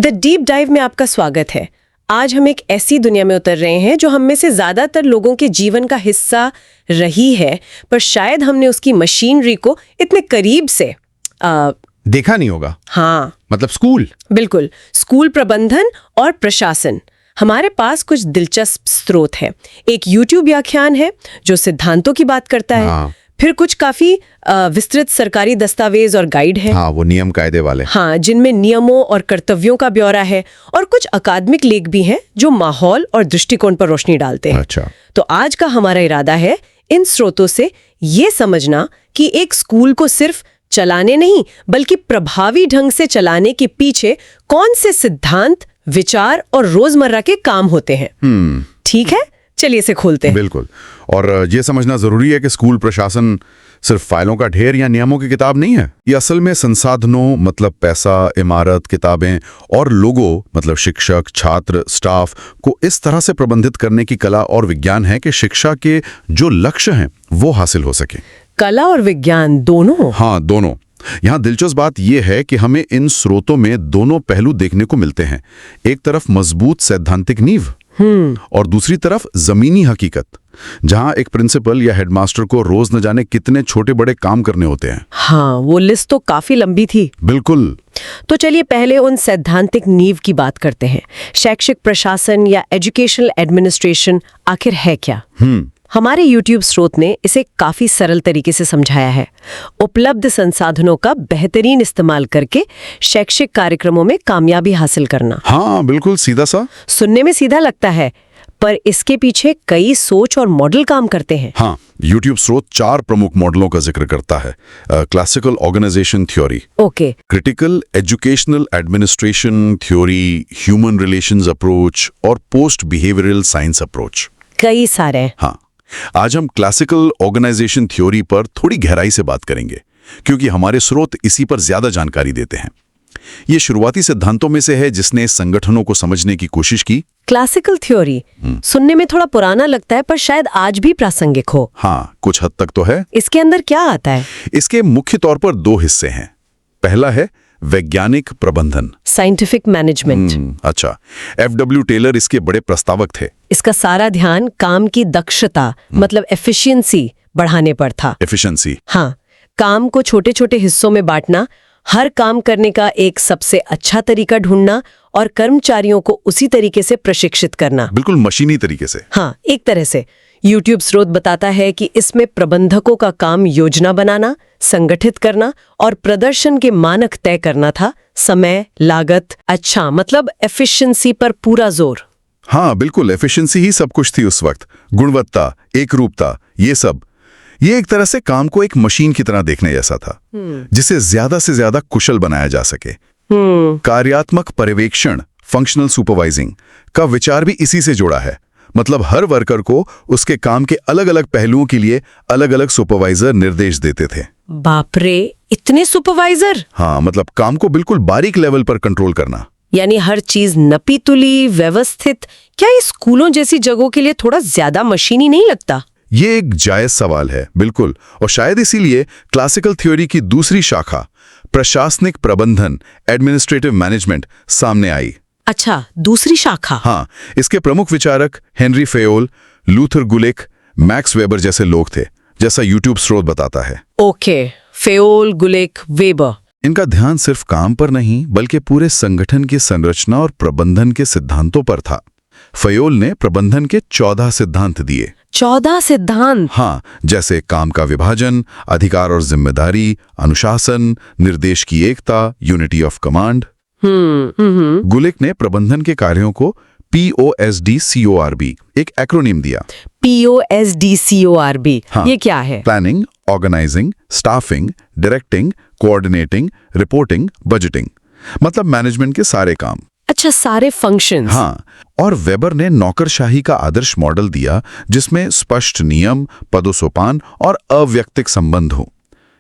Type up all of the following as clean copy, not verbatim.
The deep dive में आपका स्वागत है। आज हम एक ऐसी दुनिया में उतर रहे हैं जो हम में से ज्यादातर लोगों के जीवन का हिस्सा रही है, पर शायद हमने उसकी मशीनरी को इतने करीब से देखा नहीं होगा। हाँ, मतलब स्कूल। बिल्कुल, स्कूल प्रबंधन और प्रशासन। हमारे पास कुछ दिलचस्प स्रोत है। एक YouTube व्याख्यान है जो सिद्धांतों की बात करता है। हाँ। फिर कुछ काफी विस्तृत सरकारी दस्तावेज और गाइड है। हाँ, वो नियम कायदे वाले। हाँ, जिनमें नियमों और कर्तव्यों का ब्यौरा है, और कुछ अकादमिक लेख भी हैं जो माहौल और दृष्टिकोण पर रोशनी डालते हैं। अच्छा। तो आज का हमारा इरादा है इन स्रोतों से ये समझना कि एक स्कूल को सिर्फ चलाने नहीं बल्कि प्रभावी ढंग से चलाने के पीछे कौन से सिद्धांत, विचार और रोजमर्रा के काम होते हैं। ठीक है, चलिए इसे खोलते हैं। बिल्कुल। और ये समझना जरूरी है कि स्कूल प्रशासन सिर्फ फाइलों का ढेर या नियमों की किताब नहीं है। ये असल में संसाधनों मतलब पैसा, इमारत, किताबें और लोगों मतलब शिक्षक, छात्र, स्टाफ को इस तरह से प्रबंधित करने की कला और विज्ञान है कि शिक्षा के जो लक्ष्य हैं वो हासिल हो सके। कला और विज्ञान दोनों? हाँ, दोनों। यहाँ दिलचस्प बात यह है कि हमें इन स्रोतों में दोनों पहलू देखने को मिलते हैं। एक तरफ मजबूत सैद्धांतिक नींव और दूसरी तरफ जमीनी हकीकत, जहाँ एक प्रिंसिपल या हेडमास्टर को रोज न जाने कितने छोटे बड़े काम करने होते हैं। हाँ, वो लिस्ट तो काफी लंबी थी। बिल्कुल। तो चलिए पहले उन सैद्धांतिक नींव की बात करते हैं। शैक्षिक प्रशासन या एजुकेशनल एडमिनिस्ट्रेशन आखिर है क्या? हमारे YouTube स्रोत ने इसे काफी सरल तरीके से समझाया है। उपलब्ध संसाधनों का बेहतरीन इस्तेमाल करके शैक्षिक कार्यक्रमों में कामयाबी हासिल करना। हाँ, बिल्कुल सीधा सा। सुनने में सीधा लगता है, पर इसके पीछे कई सोच और मॉडल काम करते हैं। हाँ, YouTube स्रोत 4 प्रमुख मॉडलों का जिक्र करता है। Classical organization theory, okay, critical educational administration theory, human relations approach और पोस्ट बिहेवियरल साइंस अप्रोच। कई सारे। हाँ, आज हम क्लासिकल ऑर्गेनाइजेशन थ्योरी पर थोड़ी गहराई से बात करेंगे, क्योंकि हमारे स्रोत इसी पर ज्यादा जानकारी देते हैं। ये शुरुआती सिद्धांतों में से है जिसने संगठनों को समझने की कोशिश की। क्लासिकल थ्योरी सुनने में थोड़ा पुराना लगता है, पर शायद आज भी प्रासंगिक हो। हाँ, कुछ हद तक तो है। इसके अंदर क्या आता है? इसके मुख्य तौर पर 2 हिस्से हैं। पहला है वैज्ञानिक प्रबंधन, साइंटिफिक मैनेजमेंट। अच्छा, F.W. टेलर इसके बड़े प्रस्तावक थे। इसका सारा ध्यान काम की दक्षता मतलब एफिशिएंसी बढ़ाने पर था। एफिशिएंसी। हाँ, काम को छोटे छोटे हिस्सों में बांटना, हर काम करने का एक सबसे अच्छा तरीका ढूंढना और कर्मचारियों को उसी तरीके से प्रशिक्षित करना। बिल्कुल मशीनी तरीके से। हाँ, एक तरह से। YouTube स्रोत बताता है कि इसमें प्रबंधकों का काम योजना बनाना, संगठित करना और प्रदर्शन के मानक तय करना था। समय, लागत, अच्छा मतलब एफिशिएंसी पर पूरा जोर। हाँ, बिल्कुल, एफिशिएंसी ही सब कुछ थी उस वक्त। गुणवत्ता, एकरूपता, ये सब। ये एक तरह से काम को एक मशीन की तरह देखने जैसा था, जिसे ज्यादा से ज्यादा कुशल बनाया जा सके। कार्यात्मक पर्यवेक्षण, फंक्शनल सुपरवाइजिंग का विचार भी इसी से जुड़ा है। मतलब हर वर्कर को उसके काम के अलग अलग पहलुओं के लिए अलग अलग सुपरवाइजर निर्देश देते थे। बाप रे, इतने सुपरवाइजर! हाँ, मतलब काम को बिल्कुल बारीक लेवल पर कंट्रोल करना। यानी हर चीज नपी तुली, व्यवस्थित। क्या ये स्कूलों जैसी जगहों के लिए थोड़ा ज्यादा मशीनी नहीं लगता? ये एक जायज सवाल है, बिल्कुल। और शायद इसीलिए क्लासिकल थ्योरी की दूसरी शाखा प्रशासनिक प्रबंधन, एडमिनिस्ट्रेटिव मैनेजमेंट सामने आई। अच्छा, दूसरी शाखा। हाँ, इसके प्रमुख विचारक हेनरी फेयोल, लूथर गुलिक, मैक्स वेबर जैसे लोग थे, जैसा YouTube स्रोत बताता है। ओके, फेयोल, गुलिक, वेबर। इनका ध्यान सिर्फ काम पर नहीं बल्कि पूरे संगठन की संरचना और प्रबंधन के सिद्धांतों पर था। फेयोल ने प्रबंधन के 14 सिद्धांत दिए। 14 सिद्धांत? हाँ, जैसे काम का विभाजन, अधिकार और जिम्मेदारी, अनुशासन, निर्देश की एकता, यूनिटी ऑफ कमांड। गुलिक ने प्रबंधन के कार्यों को POSDCORB एक एक्रोनिम दिया। POSDCORB, हाँ, ये क्या है? Planning, organizing, staffing, directing, coordinating, reporting, budgeting. मतलब मैनेजमेंट के सारे काम। अच्छा, सारे फंक्शंस। हाँ, और वेबर ने नौकरशाही का आदर्श मॉडल दिया जिसमें स्पष्ट नियम, पदोसोपान और अव्यक्तिक संबंध हो।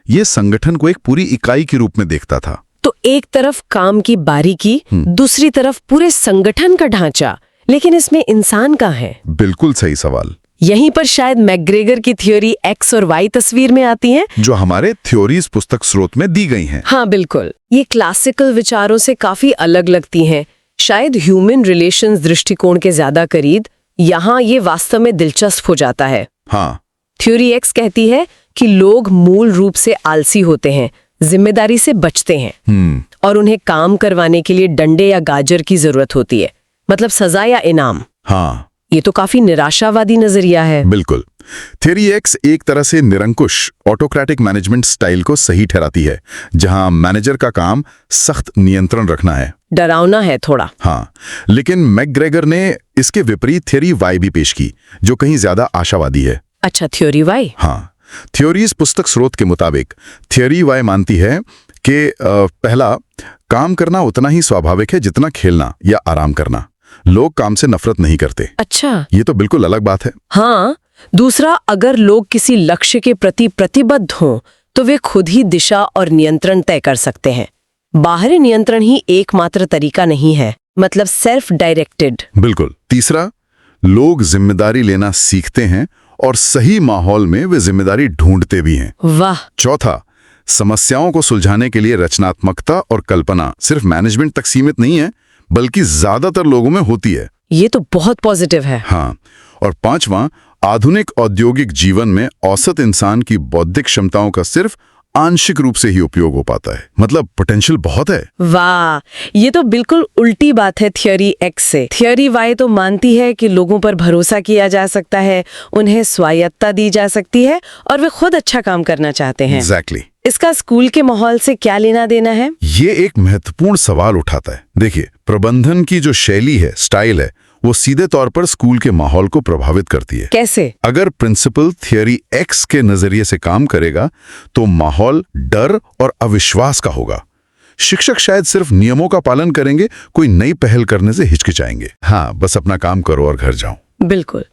ये संगठन को एक पूरी इकाई के रूप में देखता था। तो एक तरफ काम की बारीकी, दूसरी तरफ पूरे संगठन का ढांचा, लेकिन इसमें इंसान कहाँ है? बिल्कुल सही सवाल। यहीं पर शायद मैकग्रेगर की थ्योरी एक्स और वाई तस्वीर में आती है, जो हमारे थ्योरीज पुस्तक स्रोत में दी गई हैं। हाँ बिल्कुल, ये क्लासिकल विचारों से काफी अलग लगती हैं, शायद ह्यूमन रिलेशंस दृष्टिकोण के ज्यादा करीब। यहाँ ये वास्तव में दिलचस्प हो जाता है। हाँ, थ्योरी एक्स कहती है कि लोग मूल रूप से आलसी होते हैं, जिम्मेदारी से बचते हैं और उन्हें काम करवाने के लिए डंडे या गाजर की जरूरत होती है, मतलब सजा या इनाम। हाँ, ये तो काफी निराशावादी नजरिया है। बिल्कुल। थ्योरी एक्स एक तरह से निरंकुश ऑटोक्रेटिक मैनेजमेंट स्टाइल को सही ठहराती है, जहां मैनेजर का काम सख्त नियंत्रण रखना है, डरावना है थोड़ा। हाँ, लेकिन मैकग्रेगर ने इसके विपरीत थ्योरी वाई भी पेश की, जो कहीं ज्यादा आशावादी है। अच्छा, थ्योरी वाई। हाँ, थ्योरीज पुस्तक स्रोत के मुताबिक थ्योरी वाई मानती है कि पहला, काम करना उतना ही स्वाभाविक है जितना खेलना या आराम करना। लोग काम से नफरत नहीं करते। अच्छा, ये तो बिल्कुल अलग बात है। हाँ। दूसरा, अगर लोग किसी लक्ष्य के प्रति प्रतिबद्ध हों तो वे खुद ही दिशा और नियंत्रण तय कर सकते हैं। बाहरी नियंत्रण ही एकमात्र तरीका नहीं है, मतलब सेल्फ डायरेक्टेड। बिल्कुल। तीसरा, लोग जिम्मेदारी लेना सीखते हैं और सही माहौल में वे जिम्मेदारी ढूंढते भी हैं। वाह। चौथा, समस्याओं को सुलझाने के लिए रचनात्मकता और कल्पना सिर्फ मैनेजमेंट तक सीमित नहीं है, बल्कि ज्यादातर लोगों में होती है। ये तो बहुत पॉजिटिव है। हाँ, और पांचवां, आधुनिक औद्योगिक जीवन में औसत इंसान की बौद्धिक क्षमताओं का सिर्फ आंशिक रूप से ही उपयोग हो पाता है, मतलब पोटेंशियल बहुत है। वाह, ये तो बिल्कुल उल्टी बात है थ्योरी एक्स से। थ्योरी वाई तो मानती है कि लोगों पर भरोसा किया जा सकता है, उन्हें स्वायत्तता दी जा सकती है और वे खुद अच्छा काम करना चाहते हैं। एग्जैक्टली। इसका स्कूल के माहौल से क्या लेना देना है? ये एक महत्वपूर्ण सवाल उठाता है। देखिए, प्रबंधन की जो शैली है, स्टाइल है, वो सीधे तौर पर स्कूल के माहौल को प्रभावित करती है। कैसे? अगर प्रिंसिपल थ्योरी एक्स के नजरिए से काम करेगा तो माहौल डर और अविश्वास का होगा। शिक्षक शायद सिर्फ नियमों का पालन करेंगे, कोई नई पहल करने से हिचकिचाएंगे। हाँ, बस अपना काम करो और घर जाओ। बिल्कुल।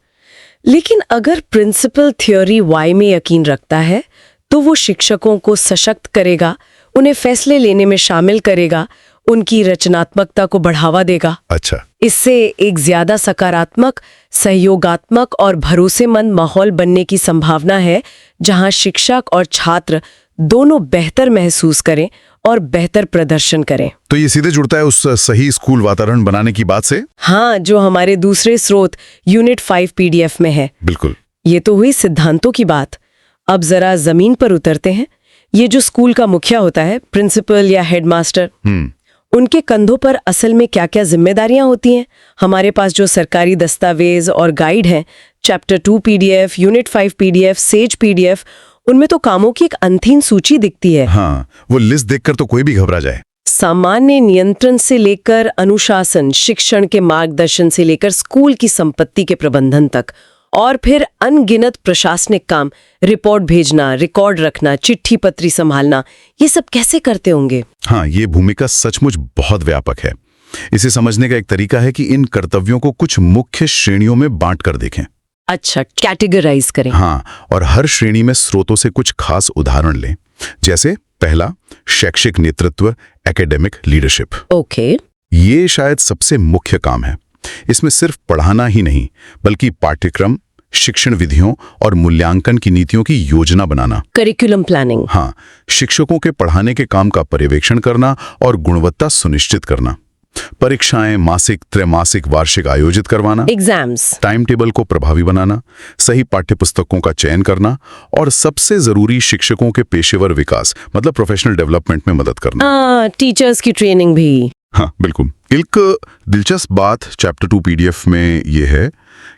लेकिन अगर प्रिंसिपल थ्योरी वाई में यकीन रखता है तो वो शिक्षकों को सशक्त करेगा, उन्हें फैसले लेने में शामिल करेगा, उनकी रचनात्मकता को बढ़ावा देगा। अच्छा। इससे एक ज्यादा सकारात्मक, सहयोगात्मक और भरोसेमंद माहौल बनने की संभावना है, जहां शिक्षक और छात्र दोनों बेहतर महसूस करें और बेहतर प्रदर्शन करें। तो ये सीधे जुड़ता है उस सही स्कूल वातावरण बनाने की बात से। हाँ, जो हमारे दूसरे स्रोत यूनिट 5 PDF में है। बिल्कुल। ये तो हुई सिद्धांतों की बात। अब जरा जमीन पर उतरते हैं। ये जो स्कूल का मुखिया होता है, प्रिंसिपल या हेडमास्टर, उनके कंधों पर असल में क्या-क्या जिम्मेदारियां होती हैं? हमारे पास जो सरकारी दस्तावेज और गाइड हैं, chapter 2 PDF, unit 5 PDF, says PDF, उनमें तो कामों की एक अनंत सूची दिखती है। हाँ, वो लिस्ट देखकर तो कोई भी घबरा जाए। सामान्य नियंत्रण से लेकर अनुशासन, शिक्षण के मार्गदर्शन से लेकर स्कूल की संपत्ति के प्रबंधन तक, और फिर अनगिनत प्रशासनिक काम, रिपोर्ट भेजना, रिकॉर्ड रखना, चिट्ठी पत्री संभालना, ये सब कैसे करते होंगे? हाँ, ये भूमिका सचमुच बहुत व्यापक है। इसे समझने का एक तरीका है कि इन कर्तव्यों को कुछ मुख्य श्रेणियों में बांट कर देखें। अच्छा, कैटेगराइज करें। हाँ, और हर श्रेणी में स्रोतों से कुछ खास उदाहरण लें। जैसे पहला, शैक्षिक नेतृत्व, एकेडमिक लीडरशिप। ओके। ये शायद सबसे मुख्य काम है। इसमें सिर्फ पढ़ाना ही नहीं, बल्कि पाठ्यक्रम, शिक्षण विधियों और मूल्यांकन की नीतियों की योजना बनाना। Curriculum planning. हाँ, शिक्षकों के पढ़ाने के काम का पर्यवेक्षण करना और गुणवत्ता सुनिश्चित करना। परीक्षाएं मासिक, त्रैमासिक, वार्षिक आयोजित करवाना। एग्जाम्स। टाइम टेबल को प्रभावी बनाना, सही पाठ्यपुस्तकों का चयन करना और सबसे जरूरी शिक्षकों के पेशेवर विकास, मतलब प्रोफेशनल डेवलपमेंट में मदद करना। टीचर्स की ट्रेनिंग भी। हाँ, बिल्कुल। एक दिलचस्प बात चैप्टर 2 PDF में ये है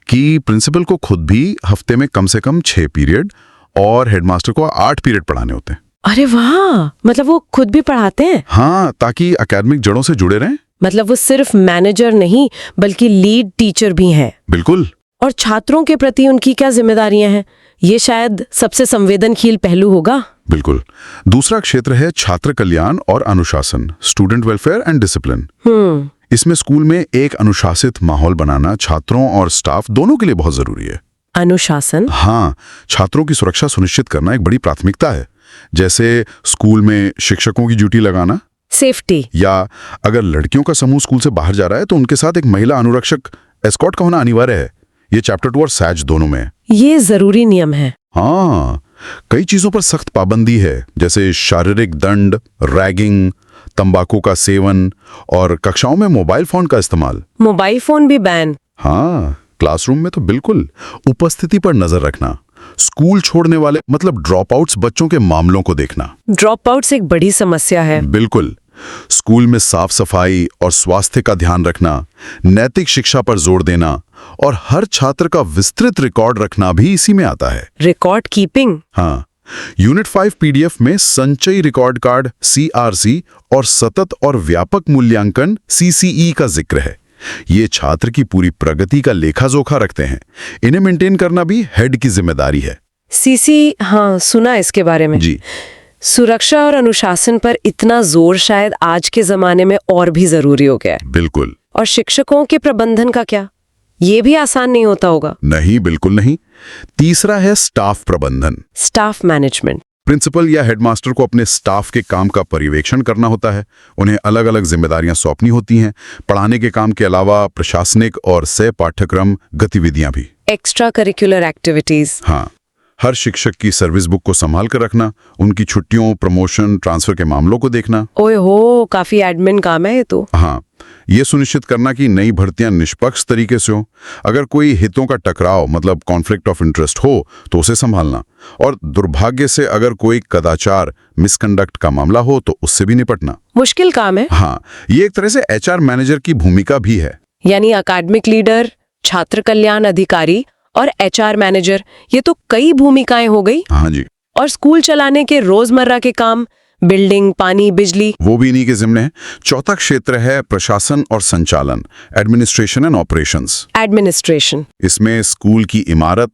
कि प्रिंसिपल को खुद भी हफ्ते में कम से कम 6 पीरियड और हेडमास्टर को 8 पीरियड पढ़ाने होते हैं। अरे वाह, मतलब वो खुद भी पढ़ाते हैं? हाँ, ताकि एकेडमिक जड़ों से जुड़े रहें। मतलब वो सिर्फ मैनेजर नहीं, बल्कि लीड टीचर भी हैं। बिल्कुल। और छात्रों के प्रति उनकी क्या जिम्मेदारियां हैं? ये शायद सबसे संवेदनशील पहलू होगा। बिल्कुल। दूसरा क्षेत्र है छात्र कल्याण और अनुशासन, स्टूडेंट वेलफेयर एंड डिसिप्लिन। इसमें स्कूल में एक अनुशासित माहौल बनाना छात्रों और स्टाफ दोनों के लिए बहुत जरूरी है। अनुशासन? हाँ, छात्रों की सुरक्षा सुनिश्चित करना एक बड़ी प्राथमिकता है। जैसे स्कूल में शिक्षकों की ड्यूटी लगाना, सेफ्टी, या अगर लड़कियों का समूह स्कूल से बाहर जा रहा है तो उनके साथ एक महिला अनुरक्षक एस्कॉर्ट का होना अनिवार्य है। ये चैप्टर 2 और सैज दोनों में है। ये जरूरी नियम है। हाँ, कई चीजों पर सख्त पाबंदी है, जैसे शारीरिक दंड, रैगिंग, तंबाकू का सेवन और कक्षाओं में मोबाइल फोन का इस्तेमाल। मोबाइल फोन भी बैन। हाँ, क्लासरूम में तो बिल्कुल। उपस्थिति पर नजर रखना, स्कूल छोड़ने वाले मतलब ड्रॉप आउट्स बच्चों के मामलों को देखना। ड्रॉप आउट्स एक बड़ी समस्या है। बिल्कुल। स्कूल में साफ सफाई और स्वास्थ्य का ध्यान रखना, नैतिक शिक्षा पर जोर देना और हर छात्र का विस्तृत रिकॉर्ड रखना भी इसी में आता है। Record keeping. हाँ, यूनिट 5 पीडीएफ में संचयी रिकॉर्ड कार्ड सीआरसी और सतत और व्यापक मूल्यांकन सीसीई का जिक्र है। ये छात्र की पूरी प्रगति का लेखा जोखा रखते हैं। इन्हें मेंटेन करना भी हेड की जिम्मेदारी है। सीसी, हाँ सुना इसके बारे में जी। सुरक्षा और अनुशासन पर इतना जोर शायद आज के जमाने में और भी जरूरी हो गया है। बिल्कुल। और शिक्षकों के प्रबंधन का क्या? ये भी आसान नहीं होता होगा। नहीं, बिल्कुल नहीं। तीसरा है स्टाफ प्रबंधन। Staff management. प्रिंसिपल या हेडमास्टर को अपने स्टाफ के काम का पर्यवेक्षण करना होता है। उन्हें अलग अलग जिम्मेदारियां सौंपनी होती हैं। पढ़ाने के काम के अलावा प्रशासनिक और सह पाठ्यक्रम गतिविधियां भी। Extra curricular activities. हाँ, हर शिक्षक की सर्विस बुक को संभाल कर रखना, उनकी छुट्टियों, प्रमोशन, ट्रांसफर के मामलों को देखना। ओए हो, काफी एडमिन काम है ये तो। हाँ, ये सुनिश्चित करना कि नई भर्तियां निष्पक्ष तरीके से हो। अगर कोई हितों का टकराव मतलब कॉन्फ्लिक्ट ऑफ इंटरेस्ट हो तो उसे संभालना, और दुर्भाग्य से अगर कोई कदाचार, मिसकंडक्ट का मामला हो तो उससे भी निपटना। मुश्किल काम है। हाँ, ये एक तरह से एचआर मैनेजर की भूमिका भी है। यानी एकेडमिक लीडर, छात्र कल्याण अधिकारी और एचआर मैनेजर, ये तो कई भूमिकाएं हो गई। हाँ जी। और स्कूल चलाने के रोजमर्रा के काम, बिल्डिंग, पानी, बिजली, वो भी इन्हीं के जिम्मे है। चौथा क्षेत्र है प्रशासन और संचालन, एडमिनिस्ट्रेशन एंड ऑपरेशंस। एडमिनिस्ट्रेशन। इसमें स्कूल की इमारत,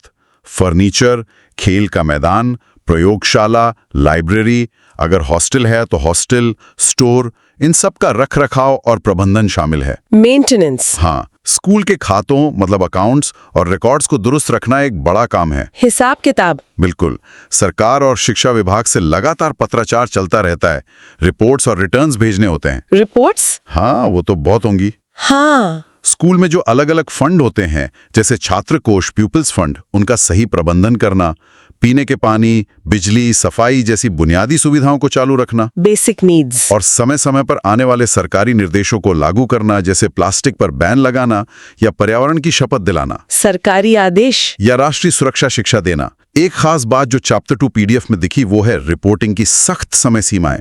फर्नीचर, खेल का मैदान, प्रयोगशाला, लाइब्रेरी, अगर हॉस्टल है तो हॉस्टल, स्टोर, इन सब का रख रखाव और प्रबंधन शामिल है। मेंटेनेंस। हाँ, स्कूल के खातों मतलब अकाउंट्स और रिकॉर्ड्स को दुरुस्त रखना एक बड़ा काम है। हिसाब किताब। बिल्कुल। सरकार और शिक्षा विभाग से लगातार पत्राचार चलता रहता है। रिपोर्ट्स और रिटर्न्स भेजने होते हैं। रिपोर्ट्स? हाँ, वो तो बहुत होंगी। हाँ। स्कूल में जो अलग अलग फंड होते हैं, जैसे छात्र कोष, प्यूपिल्स फंड, उनका सही प्रबंधन करना, पीने के पानी, बिजली, सफाई जैसी बुनियादी सुविधाओं को चालू रखना, बेसिक नीड्स, और समय समय पर आने वाले सरकारी निर्देशों को लागू करना, जैसे प्लास्टिक पर बैन लगाना या पर्यावरण की शपथ दिलाना, सरकारी आदेश या राष्ट्रीय सुरक्षा शिक्षा देना। एक खास बात जो चैप्टर 2 पीडीएफ में दिखी वो है रिपोर्टिंग की सख्त समय सीमाएं,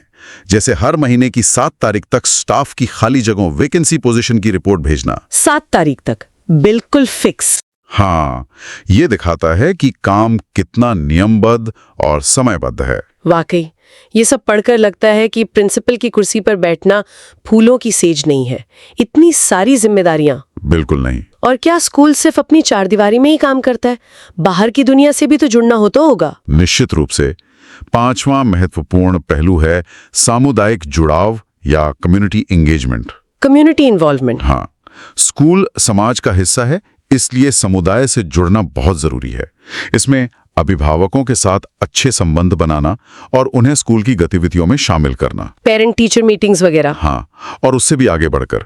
जैसे हर महीने की 7 तारीख तक स्टाफ की खाली जगहों, वैकेंसी पोजीशन की रिपोर्ट भेजना। 7 तारीख तक, बिल्कुल फिक्स। हाँ, ये दिखाता है कि काम कितना नियमबद्ध और समयबद्ध है। वाकई ये सब पढ़कर लगता है कि प्रिंसिपल की कुर्सी पर बैठना फूलों की सेज नहीं है। इतनी सारी जिम्मेदारियां। बिल्कुल नहीं। और क्या स्कूल सिर्फ अपनी चारदीवारी में ही काम करता है? बाहर की दुनिया से भी तो जुड़ना हो तो होगा। निश्चित रूप से। 5वां महत्वपूर्ण पहलू है सामुदायिक जुड़ाव या कम्युनिटी एंगेजमेंट। Community involvement. हाँ, स्कूल समाज का हिस्सा है, इसलिए समुदाय से जुड़ना बहुत जरूरी है। इसमें अभिभावकों के साथ अच्छे संबंध बनाना और उन्हें स्कूल की गतिविधियों में शामिल करना, पेरेंट टीचर मीटिंग्स वगैरह। हाँ, और उससे भी आगे बढ़कर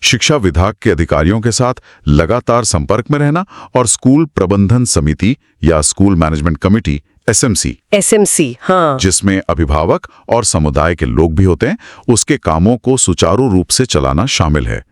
शिक्षा विभाग के अधिकारियों के साथ लगातार संपर्क में रहना और स्कूल प्रबंधन समिति या स्कूल मैनेजमेंट कमेटी एसएमसी, हाँ, जिसमें अभिभावक और समुदाय के लोग भी होते हैं, उसके कामों को सुचारू रूप से चलाना शामिल है।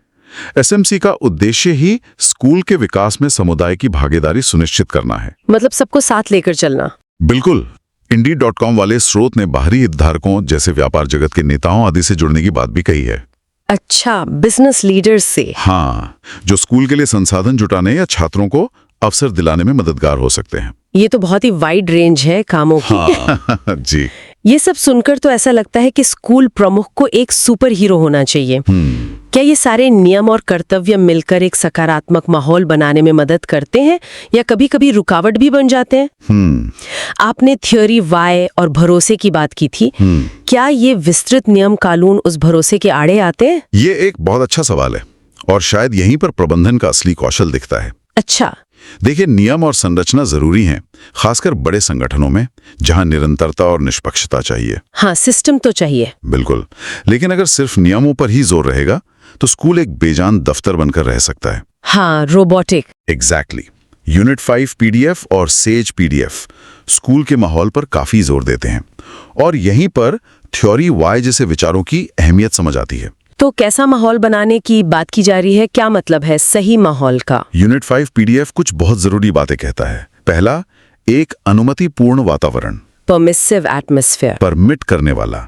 एसएमसी का उद्देश्य ही स्कूल के विकास में समुदाय की भागीदारी सुनिश्चित करना है। मतलब सबको साथ लेकर चलना। बिल्कुल। Indeed.com वाले स्रोत ने बाहरी हितधारकों जैसे व्यापार जगत के नेताओं आदि से जुड़ने की बात भी कही है। अच्छा, बिजनेस लीडर्स से। हाँ, जो स्कूल के लिए संसाधन जुटाने या छात्रों को अवसर दिलाने में मददगार हो सकते हैं। ये तो बहुत ही वाइड रेंज है कामों की। हाँ, जी। ये सब सुनकर तो ऐसा लगता है कि स्कूल प्रमुख को एक सुपर हीरो होना चाहिए। क्या ये सारे नियम और कर्तव्य मिलकर एक सकारात्मक माहौल बनाने में मदद करते हैं या कभी-कभी रुकावट भी बन जाते हैं? आपने थ्योरी वाई और भरोसे की बात की थी। क्या ये विस्तृत नियम कानून उस भरोसे के आड़े आते हैं? ये एक बहुत अच्छा सवाल है और शायद यहीं पर प्रबंधन का असली कौशल दिखता है। अच्छा। देखिए, नियम और संरचना जरूरी हैं, खासकर बड़े संगठनों में जहां निरंतरता और निष्पक्षता चाहिए। हाँ, सिस्टम तो चाहिए। बिल्कुल। लेकिन अगर सिर्फ नियमों पर ही जोर रहेगा तो स्कूल एक बेजान दफ्तर बनकर रह सकता है। हाँ, रोबोटिक। एग्जैक्टली। यूनिट 5 पीडीएफ और सेज पीडीएफ स्कूल के माहौल पर काफी जोर देते हैं और यहीं पर थ्योरी वाई जैसे विचारों की अहमियत समझ आती है। तो कैसा माहौल बनाने की बात की जा रही है, क्या मतलब है सही माहौल का? यूनिट 5 पीडीएफ कुछ बहुत जरूरी बातें कहता है। पहला, एक अनुमतिपूर्ण वातावरण, परमिसिव एटमॉस्फेयर। परमिट करने वाला।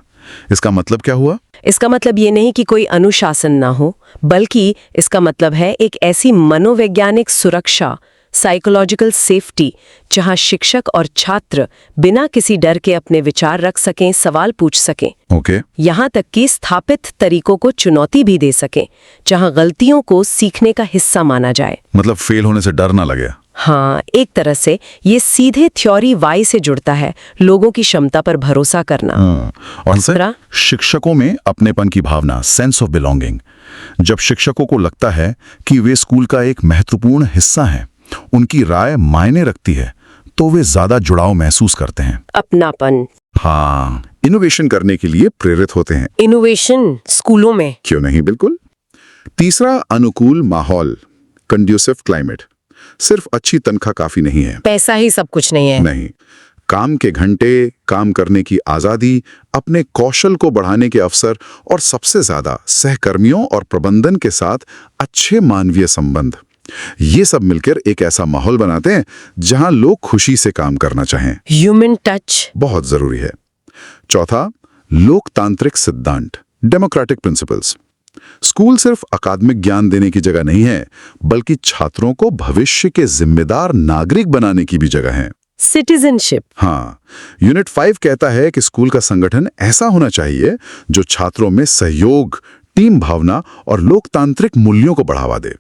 इसका मतलब क्या हुआ? इसका मतलब ये नहीं कि कोई अनुशासन ना हो, बल्कि इसका मतलब है एक ऐसी मनोवैज्ञानिक सुरक्षा, साइकोलॉजिकल सेफ्टी, जहां शिक्षक और छात्र बिना किसी डर के अपने विचार रख सकें, सवाल पूछ सकें। ओके। यहाँ तक कि स्थापित तरीकों को चुनौती भी दे सकें, जहां गलतियों को सीखने का हिस्सा माना जाए। मतलब फेल होने से डर ना लगे। हाँ, एक तरह से ये सीधे थ्योरी वाई से जुड़ता है, लोगों की क्षमता पर भरोसा करना। और से शिक्षकों में अपनेपन की भावना, सेंस ऑफ बिलोंगिंग। जब शिक्षकों को लगता है कि वे स्कूल का एक महत्वपूर्ण हिस्सा हैं, उनकी राय मायने रखती है, तो वे ज्यादा जुड़ाव महसूस करते हैं, अपनापन। हाँ, इनोवेशन करने के लिए प्रेरित होते हैं। इनोवेशन स्कूलों में क्यों नहीं, बिल्कुल। तीसरा, अनुकूल माहौल, कंड्यूसिव क्लाइमेट। सिर्फ अच्छी तनख्वाह काफी नहीं है, पैसा ही सब कुछ नहीं है। नहीं, काम के घंटे, काम करने की आजादी, अपने कौशल को बढ़ाने के अवसर और सबसे ज्यादा सहकर्मियों और प्रबंधन के साथ अच्छे मानवीय संबंध, ये सब मिलकर एक ऐसा माहौल बनाते हैं जहां लोग खुशी से काम करना चाहें। ह्यूमन टच बहुत जरूरी है। चौथा, लोकतांत्रिक सिद्धांत, डेमोक्रेटिक प्रिंसिपल्स। स्कूल सिर्फ अकादमिक ज्ञान देने की जगह नहीं है, बल्कि छात्रों को भविष्य के जिम्मेदार नागरिक बनाने की भी जगह है। सिटीजनशिप। हाँ, यूनिट 5 कहता है कि स्कूल का संगठन ऐसा होना चाहिए जो छात्रों में सहयोग, टीम भावना और लोकतांत्रिक मूल्यों को बढ़ावा दे,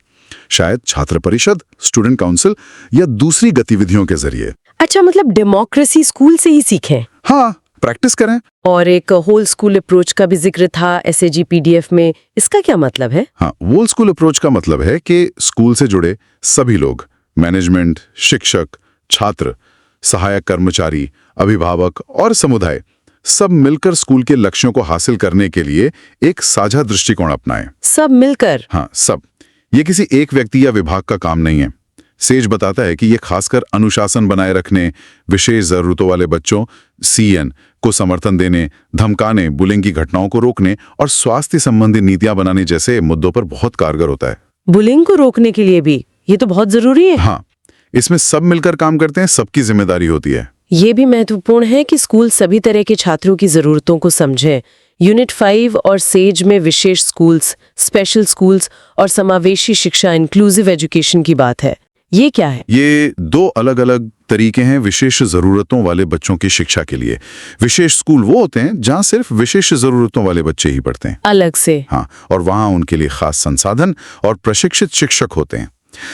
शायद छात्र परिषद, स्टूडेंट काउंसिल या दूसरी गतिविधियों के जरिए। अच्छा, मतलब डेमोक्रेसी स्कूल से ही सीखें। हाँ, प्रैक्टिस करें। और एक होल स्कूल अप्रोच का भी जिक्र था एसएजी पीडीएफ में, इसका क्या मतलब है? हाँ, होल स्कूल अप्रोच का मतलब है कि स्कूल से जुड़े सभी लोग, मैनेजमेंट, शिक्षक, छात्र, सहायक कर्मचारी, अभिभावक और समुदाय, सब मिलकर स्कूल के लक्ष्यों को हासिल करने के लिए एक साझा दृष्टिकोण अपनाएं। सब मिलकर? हाँ, सब। ये किसी एक व्यक्ति या विभाग का काम नहीं है। सेज बताता है कि ये खासकर अनुशासन बनाए रखने, विशेष जरूरतों वाले बच्चों सीएन को समर्थन देने, धमकाने, बुलिंग की घटनाओं को रोकने और स्वास्थ्य संबंधी नीतियां बनाने जैसे मुद्दों पर बहुत कारगर होता है। बुलिंग को रोकने के लिए भी ये तो बहुत जरूरी है। हाँ, इसमें सब मिलकर काम करते हैं, सबकी जिम्मेदारी होती है। ये भी महत्वपूर्ण है कि स्कूल सभी तरह के छात्रों की जरूरतों को समझे। यूनिट 5 और सेज में विशेष स्कूल्स, स्पेशल स्कूल्स और समावेशी शिक्षा, इंक्लूसिव एजुकेशन की बात है। ये क्या है? ये दो अलग अलग तरीके हैं विशेष जरूरतों वाले बच्चों की शिक्षा के लिए। विशेष स्कूल वो होते हैं जहां सिर्फ विशेष जरूरतों वाले बच्चे ही पढ़ते हैं, अलग से। हाँ, और वहां उनके लिए खास संसाधन और प्रशिक्षित शिक्षक होते हैं।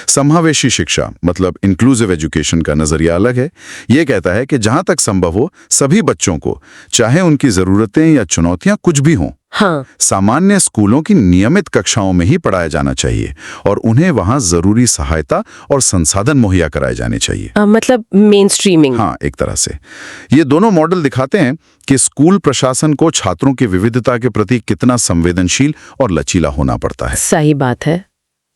समावेशी शिक्षा मतलब इंक्लूसिव एजुकेशन का नजरिया अलग है। यह कहता है कि जहां तक संभव हो सभी बच्चों को, चाहे उनकी जरूरतें या चुनौतियां कुछ भी हों, हाँ, सामान्य स्कूलों की नियमित कक्षाओं में ही पढ़ाया जाना चाहिए और उन्हें वहां जरूरी सहायता और संसाधन मुहैया कराए जाने चाहिए। मतलब मेन स्ट्रीमिंग। हाँ, एक तरह से ये दोनों मॉडल दिखाते हैं कि स्कूल प्रशासन को छात्रों की विविधता के प्रति कितना संवेदनशील और लचीला होना पड़ता है। सही बात है।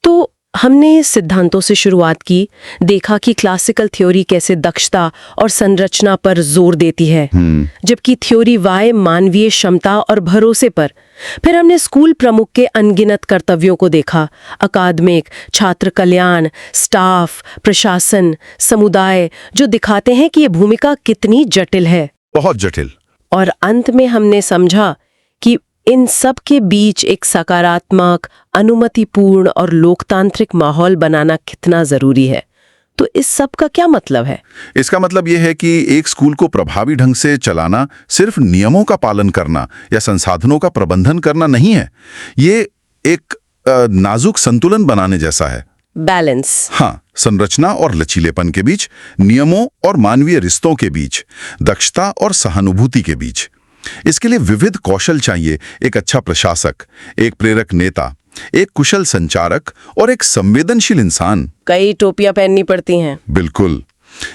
तो हमने सिद्धांतों से शुरुआत की, देखा कि क्लासिकल थ्योरी कैसे दक्षता और संरचना पर जोर देती है, जबकि थ्योरी वाई मानवीय क्षमता और भरोसे पर। फिर हमने स्कूल प्रमुख के अनगिनत कर्तव्यों को देखा, अकादमिक, छात्र कल्याण, स्टाफ, प्रशासन, समुदाय, जो दिखाते हैं कि ये भूमिका कितनी जटिल है, बहुत जटिल। और अंत में हमने समझा कि इन सब के बीच एक सकारात्मक, अनुमतिपूर्ण और लोकतांत्रिक माहौल बनाना कितना जरूरी है। तो इस सब का क्या मतलब है? इसका मतलब यह है कि एक स्कूल को प्रभावी ढंग से चलाना सिर्फ नियमों का पालन करना या संसाधनों का प्रबंधन करना नहीं है। ये एक नाजुक संतुलन बनाने जैसा है। बैलेंस। हाँ, संरचना और लचीलेपन के बीच, नियमों और मानवीय रिश्तों के बीच, दक्षता और सहानुभूति के बीच। इसके लिए विविध कौशल चाहिए, एक अच्छा प्रशासक, एक प्रेरक नेता, एक कुशल संचारक और एक संवेदनशील इंसान। कई टोपियां पहननी पड़ती हैं। बिल्कुल।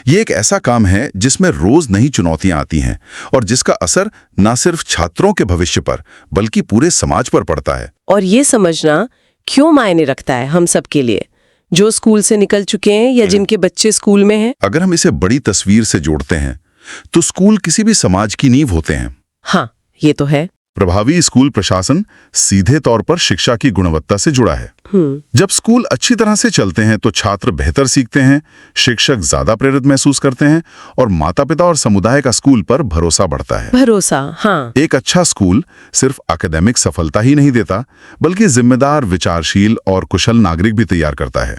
ये एक ऐसा काम है जिसमें रोज नई चुनौतियां आती हैं और जिसका असर न सिर्फ छात्रों के भविष्य पर बल्कि पूरे समाज पर पड़ता है। और ये समझना क्यों मायने रखता है हम सब के लिए, जो स्कूल से निकल चुके हैं या जिनके बच्चे स्कूल में हैं? अगर हम इसे बड़ी तस्वीर से जोड़ते हैं तो स्कूल किसी भी समाज की नींव होते हैं। हाँ, ये तो है। प्रभावी स्कूल प्रशासन सीधे तौर पर शिक्षा की गुणवत्ता से जुड़ा है। जब स्कूल अच्छी तरह से चलते हैं तो छात्र बेहतर सीखते हैं, शिक्षक ज्यादा प्रेरित महसूस करते हैं और माता-पिता और समुदाय का स्कूल पर भरोसा बढ़ता है। भरोसा, हाँ। एक अच्छा स्कूल सिर्फ एकेडमिक सफलता ही नहीं देता, बल्कि जिम्मेदार, विचारशील और कुशल नागरिक भी तैयार करता है।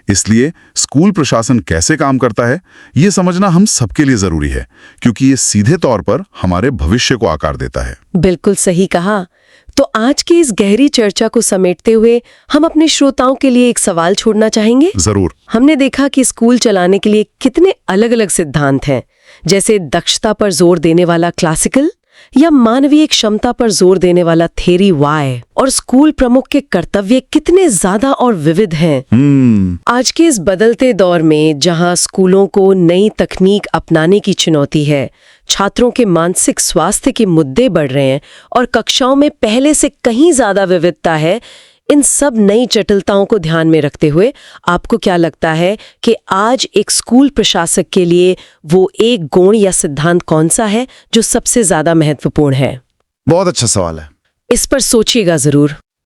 इसलिए स्कूल प्रशासन कैसे काम करता है, ये समझना हम सबके लिए जरूरी है, क्योंकि ये सीधे तौर पर हमारे भविष्य को आकार देता है। बिल्कुल सही कहा। तो आज की इस गहरी चर्चा को समेटते हुए हम अपने श्रोताओं के लिए एक सवाल छोड़ना चाहेंगे। जरूर। हमने देखा कि स्कूल चलाने के लिए कितने अलग-अलग सिद्धांत हैं, जैसे दक्षता पर जोर देने वाला क्लासिकल या मानवीय क्षमता पर जोर देने वाला थ्योरी वाई, और स्कूल प्रमुख के कर्तव्य कितने ज्यादा और विविध हैं। आज के इस बदलते दौर में जहां स्कूलों को नई तकनीक अपनाने की चुनौती है, छात्रों के मानसिक स्वास्थ्य के मुद्दे बढ़ रहे हैं और कक्षाओं में पहले से कहीं ज्यादा विविधता है, इन सब नई जटिलताओं को ध्यान में रखते हुए आपको क्या लगता है कि आज एक स्कूल प्रशासक के लिए वो एक गुण या सिद्धांत कौन सा है जो सबसे ज्यादा महत्वपूर्ण है? बहुत अच्छा सवाल है। इस पर सोचिएगा जरूर।